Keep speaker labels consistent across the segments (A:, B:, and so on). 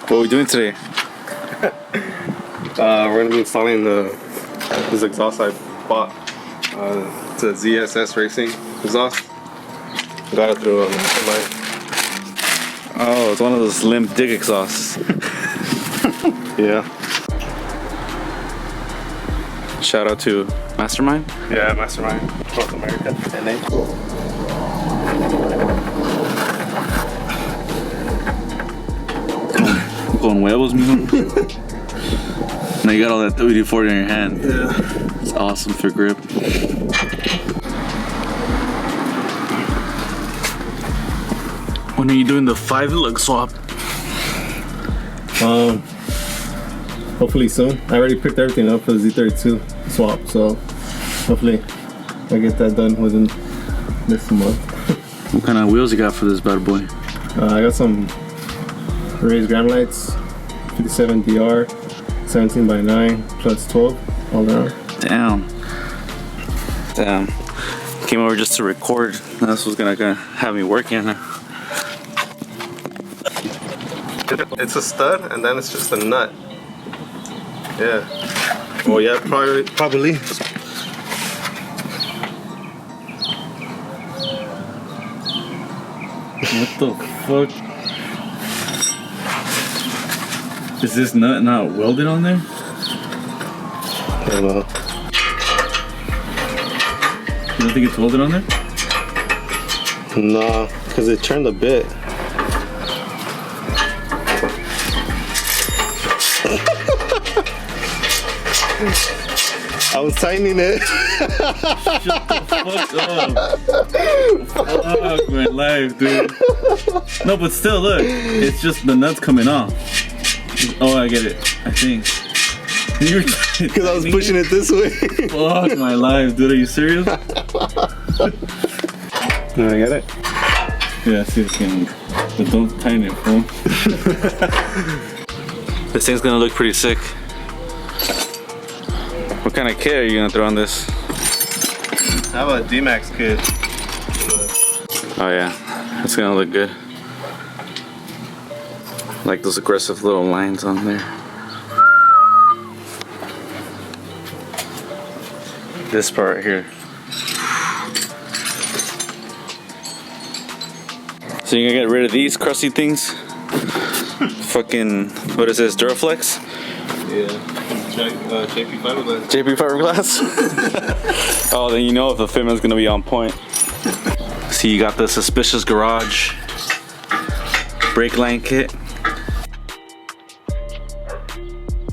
A: What are we doing today?
B: We're gonna be installing this exhaust I bought. It's a ZSS Racing exhaust. Got it through Mastermind.
A: Oh, it's one of those limp dick exhausts.
B: Yeah.
A: Shout out to Mastermind.
B: Yeah, Mastermind, North America.
A: Con huevos, mijo. Now you got all that WD-40 in your hand.
B: Yeah.
A: It's awesome for grip. When are you doing the 5-lug swap?
B: Hopefully soon. I already picked everything up for the Z32 swap, so hopefully I get that done within this month.
A: What kind of wheels you got for this bad boy?
B: I got some raised gram lights, 57 DR, 17x9 plus 12 all around.
A: Damn. Came over just to record. That's what's gonna have me working.
B: It's a stud and then it's just a nut. Yeah. Well, yeah, probably.
A: What the fuck? Is this nut not welded on there?
B: I don't know.
A: You don't think it's welded on there?
B: Nah, because it turned a bit. I was tightening it.
A: Shut the fuck up. Fuck my life, dude. No, but still, look. It's just the nuts coming off. Oh, I get it. I think.
B: Because I was pushing it this way.
A: Fuck my life, dude. Are you serious?
B: I get it.
A: Yeah, I see it can. But don't tighten it, fool. This thing's gonna look pretty sick. What kind of kit are you gonna throw on this?
B: I have a D-Max kit.
A: Oh yeah, it's gonna look good. Like those aggressive little lines on there. This part right here. So you're gonna get rid of these crusty things? Fucking, what is this, Duraflex?
B: Yeah. JP fiberglass.
A: JP fiberglass? Oh, then you know if the fitment's gonna be on point. See, you got the Suspicious Garage brake line kit.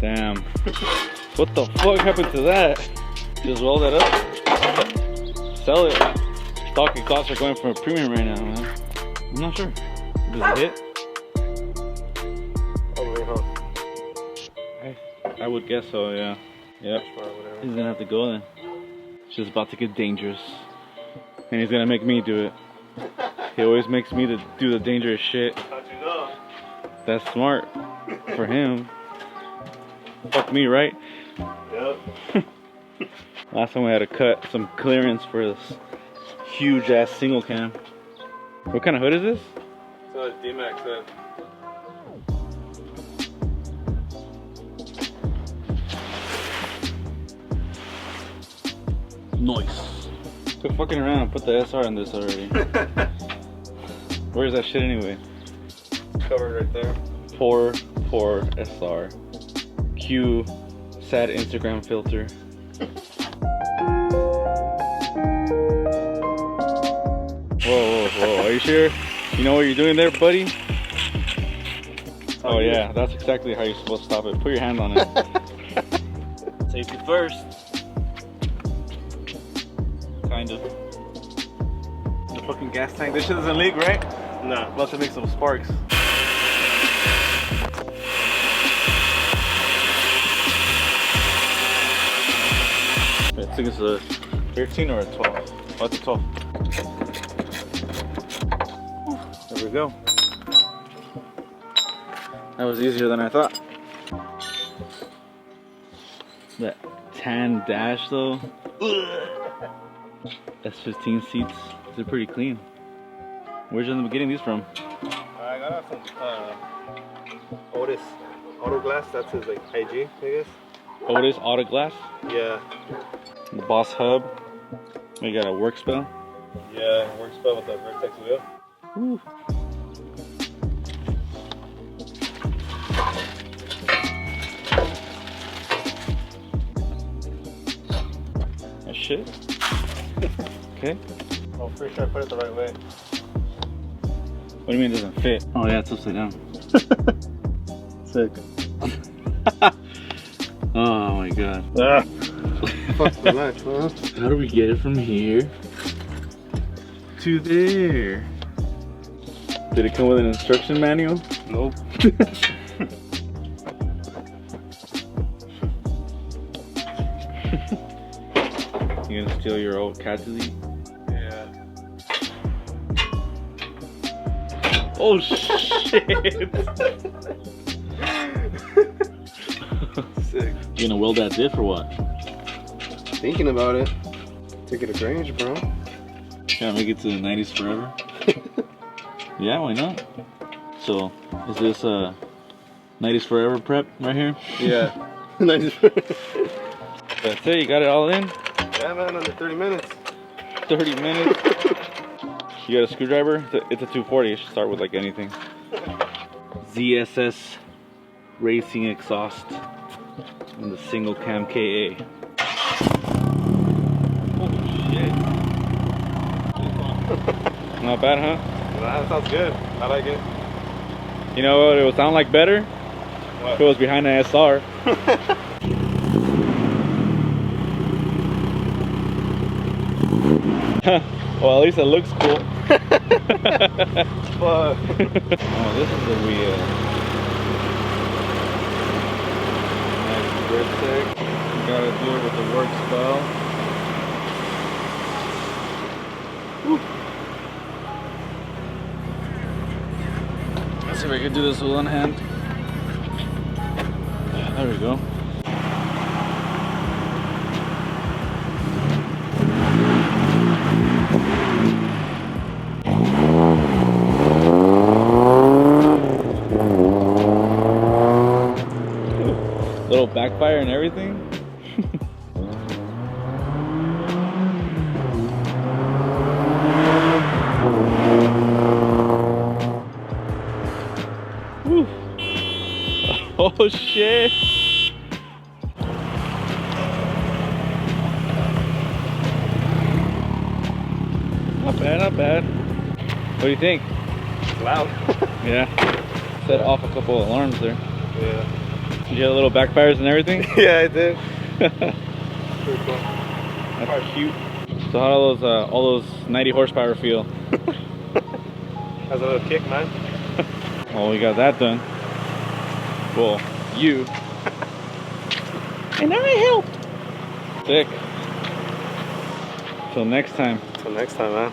A: Damn. What the fuck happened to that? Just roll that up. Sell it. Stock exhausts are going for a premium right now, man. I'm not sure. Does it hit? I would guess so, yeah. Yep. He's gonna have to go then. It's just about to get dangerous. And he's gonna make me do it. He always makes me to do the dangerous shit.
B: How'd you know?
A: That's smart for him. Fuck me, right?
B: Yep.
A: Last time we had to cut some clearance for this huge ass single cam. What kind of hood is this?
B: It's a D-Max head.
A: Nice. Quit fucking around and put the SR in this already. Where's that shit anyway?
B: It's covered right there.
A: Poor SR. Cue sad Instagram filter. Whoa. Are you sure? You know what you're doing there, buddy? Oh yeah, that's exactly how you're supposed to stop it. Put your hand on it. Safety first. Kind of. The fucking gas tank. This shit doesn't leak, right?
B: No.
A: About to make some sparks. I think it's a 13 or a 12. Oh, it's a 12. There we go. That was easier than I thought. That tan dash though. S15 seats, they're pretty clean. Where'd you end up getting these from?
B: I got some Otis Auto Glass. That's his like IG, I guess.
A: Otis Auto Glass.
B: Yeah.
A: The Boss Hub. We got a work spell.
B: Yeah, works well with the Vertex wheel.
A: Woo. That shit. Okay.
B: Oh, pretty sure I put it the right way.
A: What do you mean it doesn't fit? Oh yeah, it's upside down.
B: Sick.
A: Oh my god.
B: Ah. Fuck the match, huh?
A: How do we get it from here to there? Did it come with an instruction manual?
B: Nope.
A: You gonna steal your old cat to eat?
B: Yeah.
A: Oh shit!
B: Sick.
A: You gonna weld that diff or what?
B: Thinking about it. Take it to Grange, bro.
A: Can't make it to the 90s forever? Yeah, why not? So, is this 90s forever prep right here?
B: Yeah. 90s.
A: That's it, you got it all in?
B: Yeah, man, under 30 minutes.
A: 30 minutes. You got a screwdriver? It's a 240, it should start with like anything. ZSS Racing exhaust and the single cam KA. Holy shit. Not bad, huh?
B: That sounds good. I like it.
A: You know what it would sound like better?
B: What?
A: If it was behind the SR. Well, at least it looks cool.
B: Fuck.
A: Oh, this is the wheel. Nice gripstick. You gotta do it with the work spell. Woo. Let's see if I can do this with one hand. Yeah, there we go. Little backfire and everything. Woo. Oh shit. Not bad, not bad. What do you think?
B: Loud.
A: Yeah. Set off a couple of alarms there.
B: Yeah.
A: Did you have little backfires and everything?
B: Yeah, I did. Pretty cool.
A: That's cute. So how do all those 90 horsepower feel?
B: Has a little kick, man.
A: Oh, we got that done. Well, you. And I helped. Sick. Till next time.
B: Till next time, man.